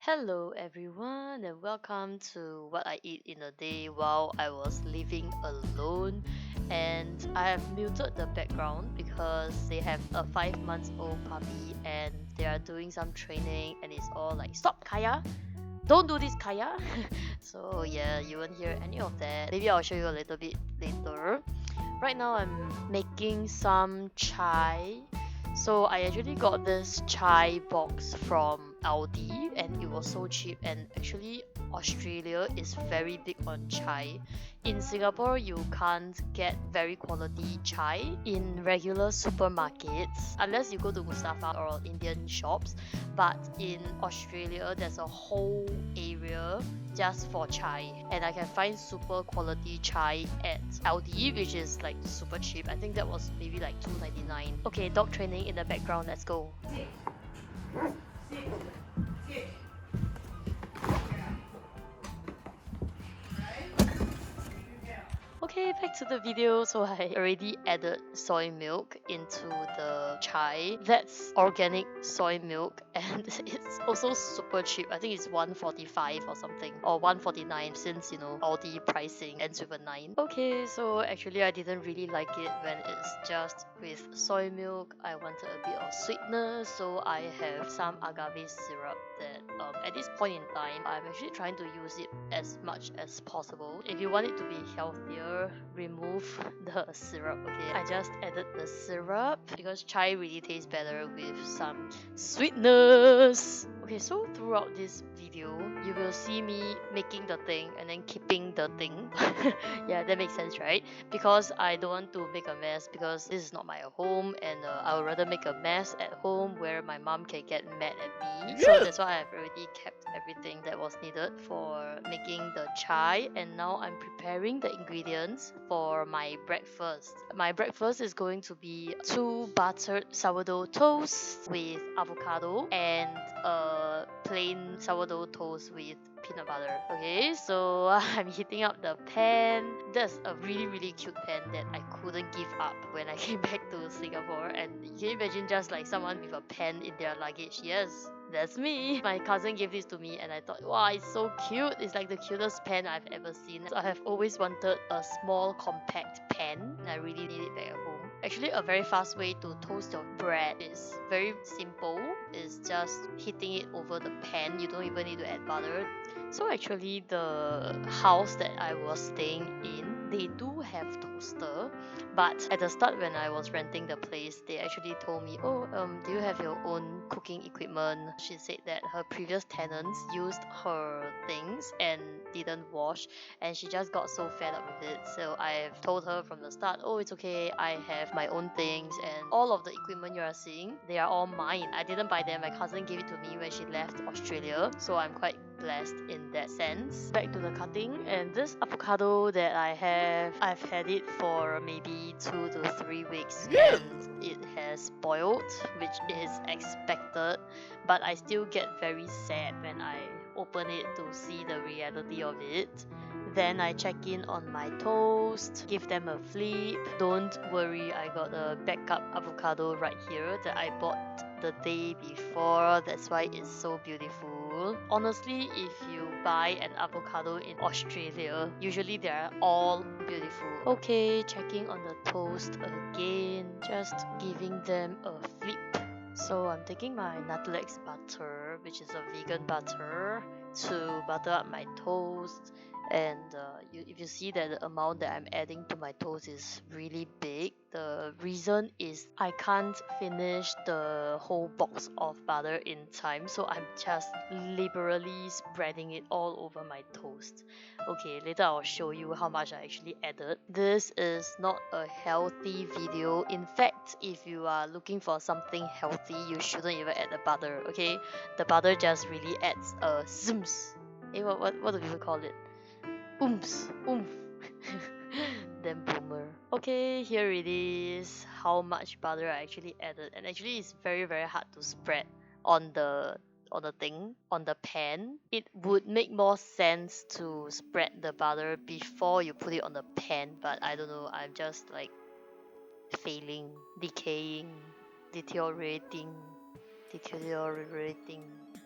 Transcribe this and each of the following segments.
Hello everyone and welcome to what I eat in a day while I was living alone. And I have muted the background because they have a 5 months old puppy and they are doing some training and it's all like stop Kaya, don't do this Kaya. So yeah, you won't hear any of that. Maybe I'll show you a little bit later. Right now I'm making some chai. So I actually got this chai box from Aldi and it was so cheap, and actually Australia is very big on chai. In Singapore you can't get very quality chai in regular supermarkets unless you go to Mustafa or Indian shops, but in Australia there's a whole area just for chai, and I can find super quality chai at Aldi, which is like super cheap. I think that was maybe like $2.99. Okay, dog training in the background, let's go. Okay, back to the video. So I already added soy milk into the chai. That's organic soy milk and it's also super cheap. I think it's 145 or something, or 149 since Aldi pricing ends with a 9. Okay, so actually I didn't really like it when it's just with soy milk. I wanted a bit of sweetness, so I have some agave syrup that at this point in time I'm actually trying to use it as much as possible. If you want it to be healthier, remove the syrup. Okay, I just added the syrup because chai really tastes better with some sweetness. Okay, so throughout this video you will see me making the thing and then keeping the thing. Yeah, that makes sense, right? Because I don't want to make a mess, because this is not my home, and I would rather make a mess at home where my mom can get mad at me. So that's why I've already kept everything that was needed for making the chai, and now I'm preparing the ingredients for my breakfast. My breakfast is going to be 2 buttered sourdough toasts with avocado and a plain sourdough toast with peanut butter. Okay, so I'm heating up the pan. That's a really cute pan that I couldn't give up when I came back to Singapore. And can you imagine just like someone with a pen in their luggage? Yes, that's me. My cousin gave this to me and I thought, wow, it's so cute. It's like the cutest pen I've ever seen. So I have always wanted a small compact pen and I really need it back at home. Actually, a very fast way to toast your bread is very simple. It's just heating it over the pan. You don't even need to add butter. So actually the house that I was staying in, they do have toaster, but at the start when I was renting the place, they actually told me, oh, do you have your own cooking equipment? She said that her previous tenants used her things and didn't wash, and she just got so fed up with it. So I've told her from the start, oh, it's okay, I have my own things, and all of the equipment you are seeing, they are all mine. I didn't buy them. My cousin gave it to me when she left Australia, so I'm quite blessed in that sense. Back to the cutting, and this avocado that I have, I've had it for maybe 2 to 3 weeks and it has spoiled, which is expected, but I still get very sad when I open it to see the reality of it. Then I check in on my toast, give them a flip. Don't worry, I got a backup avocado right here that I bought the day before. That's why it's so beautiful. Honestly, if you buy an avocado in Australia, usually they are all beautiful. Okay, checking on the toast again, just giving them a flip. So I'm taking my Nuttlex butter, which is a vegan butter, to butter up my toast. And if you see that the amount that I'm adding to my toast is really big, the reason is I can't finish the whole box of butter in time, so I'm just liberally spreading it all over my toast. Okay, later I'll show you how much I actually added. This is not a healthy video. In fact, if you are looking for something healthy, you shouldn't even add the butter, okay? The butter just really adds a zooms. What do people call it? Oomph, oomph. Then boomer. Okay, here it is. How much butter I actually added, and actually it's very hard to spread on the thing, on the pan. It would make more sense to spread the butter before you put it on the pan, but I don't know. I'm just like failing, decaying, deteriorating.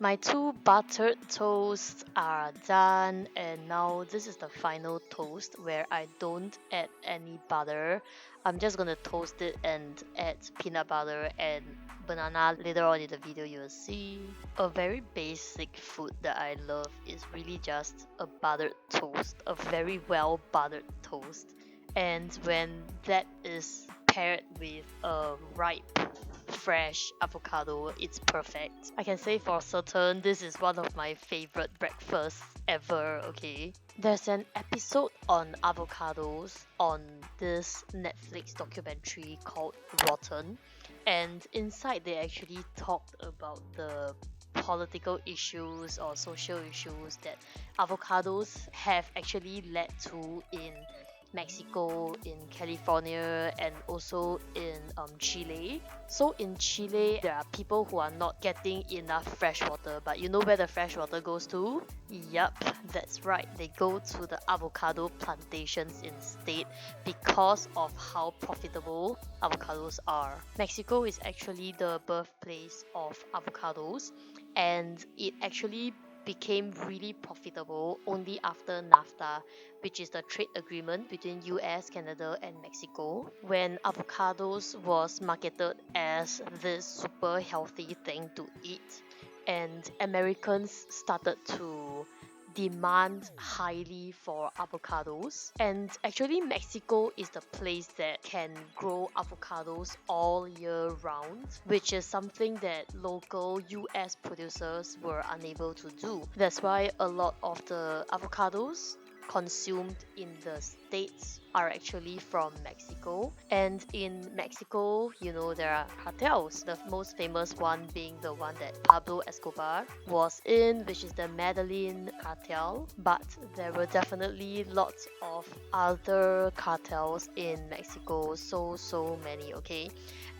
My two buttered toasts are done, and now this is the final toast where I don't add any butter. I'm just gonna toast it and add peanut butter and banana later on in the video. You'll see. A very basic food that I love is really just a buttered toast, a very well buttered toast. And when that is paired with a ripe fresh avocado, it's perfect. I can say for certain this is one of my favorite breakfasts ever, okay? There's an episode on avocados on this Netflix documentary called Rotten, and inside they actually talked about the political issues or social issues that avocados have actually led to in Mexico, in California, and also in Chile. So in Chile, there are people who are not getting enough fresh water, but you know where the fresh water goes to? Yup, that's right. They go to the avocado plantations instead because of how profitable avocados are. Mexico is actually the birthplace of avocados, and it actually became really profitable only after NAFTA, which is the trade agreement between US, Canada, and Mexico, when avocados was marketed as this super healthy thing to eat. And Americans started to demand highly for avocados. And actually, Mexico is the place that can grow avocados all year round, which is something that local US producers were unable to do. That's why a lot of the avocados consumed in the States are actually from Mexico. And in Mexico, you know, there are cartels, the most famous one being the one that Pablo Escobar was in, which is the Medellin cartel. But there were definitely lots of other cartels in Mexico, so many, okay?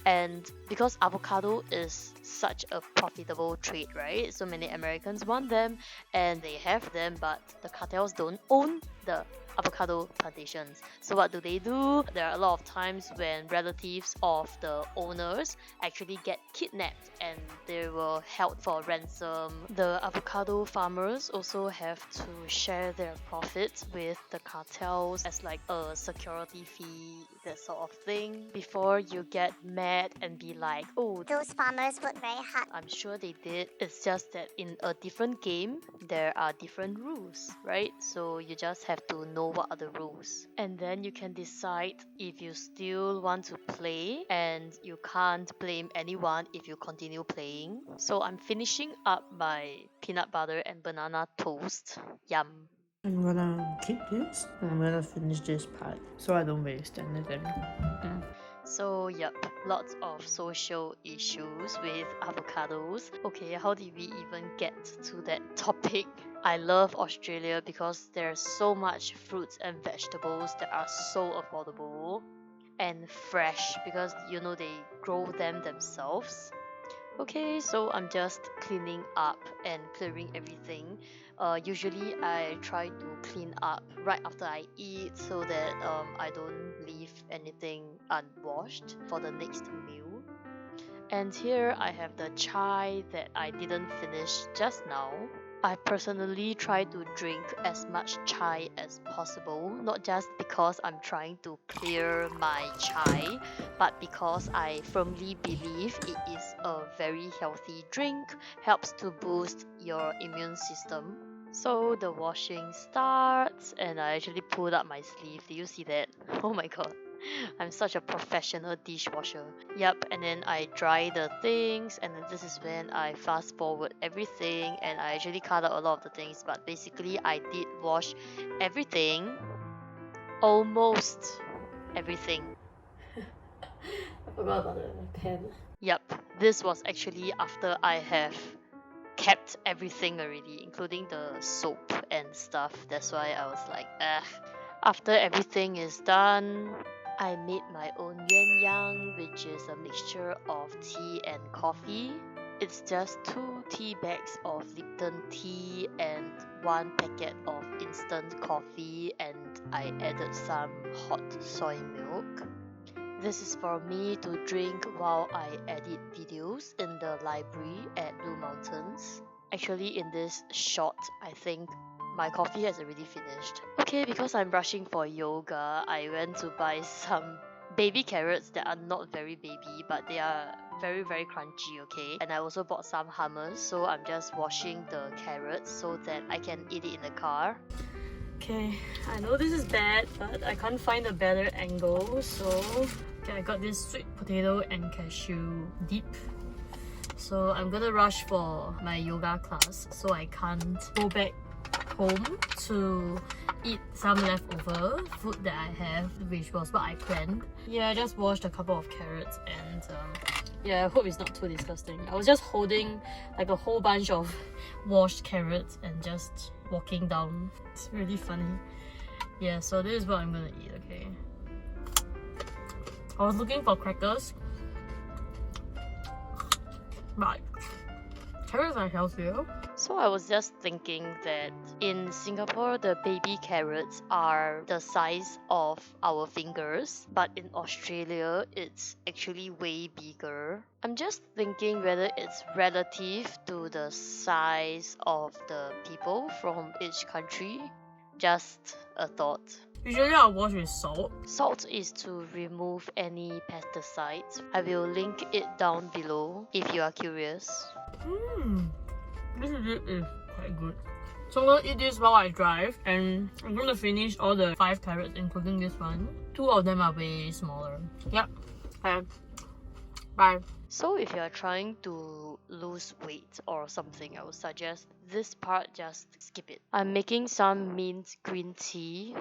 And because avocado is such a profitable trade, right? So many Americans want them and they have them, but the cartels don't own the avocado plantations. So what do? There are a lot of times when relatives of the owners actually get kidnapped and they were held for ransom. The avocado farmers also have to share their profits with the cartels as like a security fee, that sort of thing. Before you get mad and be like, oh, Those farmers work very hard. I'm sure they did. It's just that in a different game, there are different rules, right? So you just have to know what are the rules. And then you can decide if you still want to play, and you can't blame anyone if you continue playing. So I'm finishing up my peanut butter and banana toast. Yum. I'm gonna keep this and I'm gonna finish this part so I don't waste anything. So, yep, lots of social issues with avocados. Okay, how did we even get to that topic? I love Australia because there's so much fruits and vegetables that are so affordable and fresh because you know they grow them themselves. Okay, so I'm just cleaning up and clearing everything. Usually I try to clean up right after I eat so that I don't leave anything unwashed for the next meal. And here I have the chai that I didn't finish just now. I personally try to drink as much chai as possible, not just because I'm trying to clear my chai, but because I firmly believe it is a very healthy drink, helps to boost your immune system. So the washing starts, and I actually pulled up my sleeve. Did you see that? Oh my god. I'm such a professional dishwasher. Yep, and then I dry the things, and then this is when I fast forward everything, and I actually cut out a lot of the things, but basically I did wash everything. Almost everything. I forgot about the pen. Yep, this was actually after I have kept everything already, including the soap and stuff. That's why I was like, ah. After everything is done, I made my own yuan yang, which is a mixture of tea and coffee. It's just 2 tea bags of Lipton tea and 1 packet of instant coffee, and I added some hot soy milk. This is for me to drink while I edit videos in the library at Blue Mountains. Actually, in this shot, I think my coffee has already finished. Okay, because I'm rushing for yoga, I went to buy some baby carrots that are not very baby, but they are very, very crunchy, okay? And I also bought some hummus, so I'm just washing the carrots so that I can eat it in the car. Okay, I know this is bad, but I can't find a better angle, so okay, I got this sweet potato and cashew dip. So I'm gonna rush for my yoga class, so I can't go back home to eat some leftover food that I have, which was what I planned. Yeah, I just washed a couple of carrots and yeah, I hope it's not too disgusting. I was just holding like a whole bunch of washed carrots and just walking down. It's really funny. Yeah, so this is what I'm gonna eat, okay? I was looking for crackers, but carrots are healthier. So I was just thinking that in Singapore, the baby carrots are the size of our fingers, but in Australia, it's actually way bigger. I'm just thinking whether it's relative to the size of the people from each country. Just a thought. Usually I'll wash with salt. Salt is to remove any pesticides. I will link it down below if you are curious. This is quite good. So I'm gonna eat this while I drive, and I'm gonna finish all the 5 carrots, including this one. 2 of them are way smaller. Yep. Bye. Bye. So if you are trying to lose weight or something, I would suggest this part, just skip it. I'm making some mint green tea.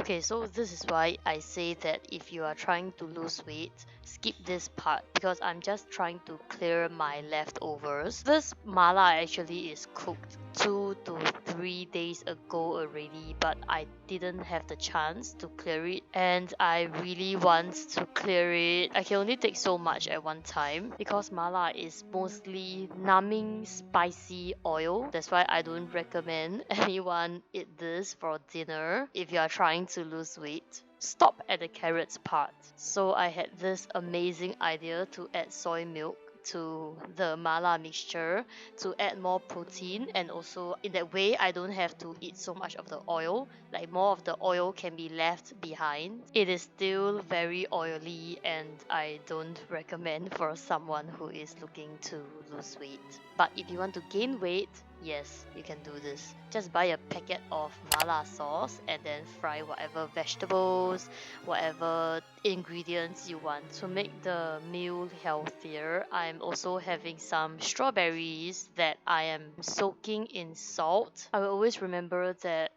Okay, so this is why I say that if you are trying to lose weight, skip this part because I'm just trying to clear my leftovers. This mala actually is cooked 2 to 3 days ago already, but I didn't have the chance to clear it, and I really want to clear it. I can only take so much at one time because mala is mostly numbing spicy oil. That's why I don't recommend anyone eat this for dinner if you are trying to lose weight. Stop at the carrots part. So I had this amazing idea to add soy milk to the mala mixture to add more protein, and also in that way I don't have to eat so much of the oil, like more of the oil can be left behind. It is still very oily and I don't recommend for someone who is looking to lose weight. But if you want to gain weight, yes, you can do this. Just buy a packet of mala sauce and then fry whatever vegetables, whatever ingredients you want to make the meal healthier. I'm also having some strawberries that I am soaking in salt. I will always remember that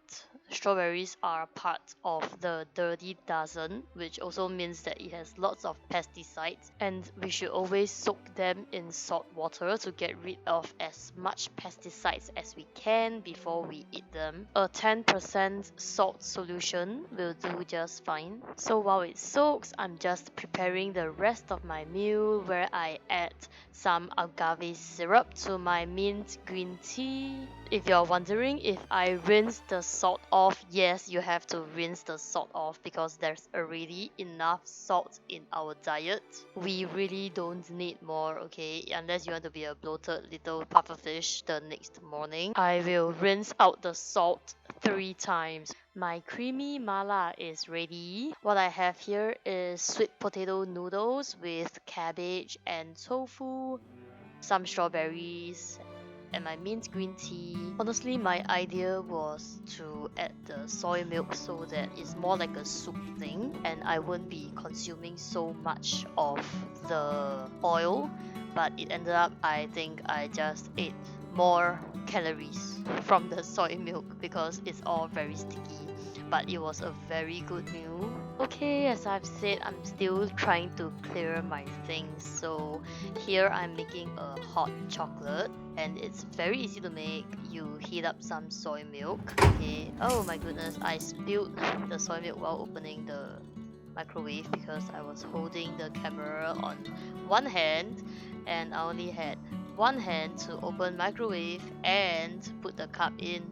strawberries are part of the dirty dozen, which also means that it has lots of pesticides, and we should always soak them in salt water to get rid of as much pesticides as we can before we eat them. A 10% salt solution will do just fine. So while it soaks, I'm just preparing the rest of my meal, where I add some agave syrup to my mint green tea. If you're wondering if I rinse the salt off, yes, you have to rinse the salt off because there's already enough salt in our diet. We really don't need more, okay? Unless you want to be a bloated little pufferfish the next morning. I will rinse out the salt 3 times. My creamy mala is ready. What I have here is sweet potato noodles with cabbage and tofu, some strawberries, and my mint green tea. Honestly, my idea was to add the soy milk so that it's more like a soup thing and I won't be consuming so much of the oil, but it ended up, I think I just ate more calories from the soy milk because it's all very sticky. But it was a very good meal. Okay, as I've said, I'm still trying to clear my things. So here I'm making a hot chocolate, and it's very easy to make. You heat up some soy milk. Okay. Oh my goodness, I spilled the soy milk while opening the microwave because I was holding the camera on one hand and I only had one hand to open microwave and put the cup in.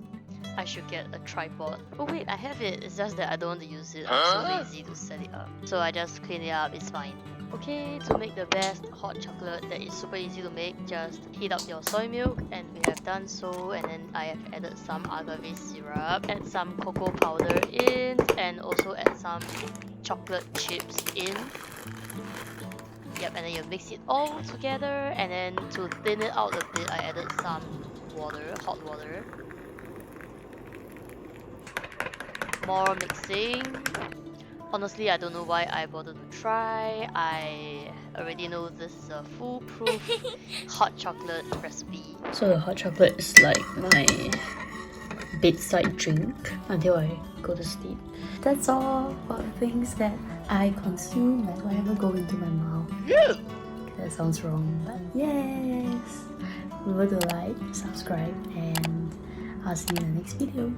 I should get a tripod. Oh wait, I have it. It's just that I don't want to use it. I'm so lazy to set it up. So I just clean it up. It's fine. Okay, to make the best hot chocolate that is super easy to make, just heat up your soy milk, and we have done so, and then I have added some agave syrup, add some cocoa powder in, and also add some chocolate chips in. Yep, and then you mix it all together, and then to thin it out a bit, I added some water, hot water. More mixing. Honestly, I don't know why I bothered to try. I already know this is a foolproof hot chocolate recipe. So the hot chocolate is like my bedside drink until I go to sleep. That's all for the things that I consume, like whatever go into my mouth. That sounds wrong, but yes. Remember to like, subscribe, and I'll see you in the next video.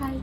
Bye.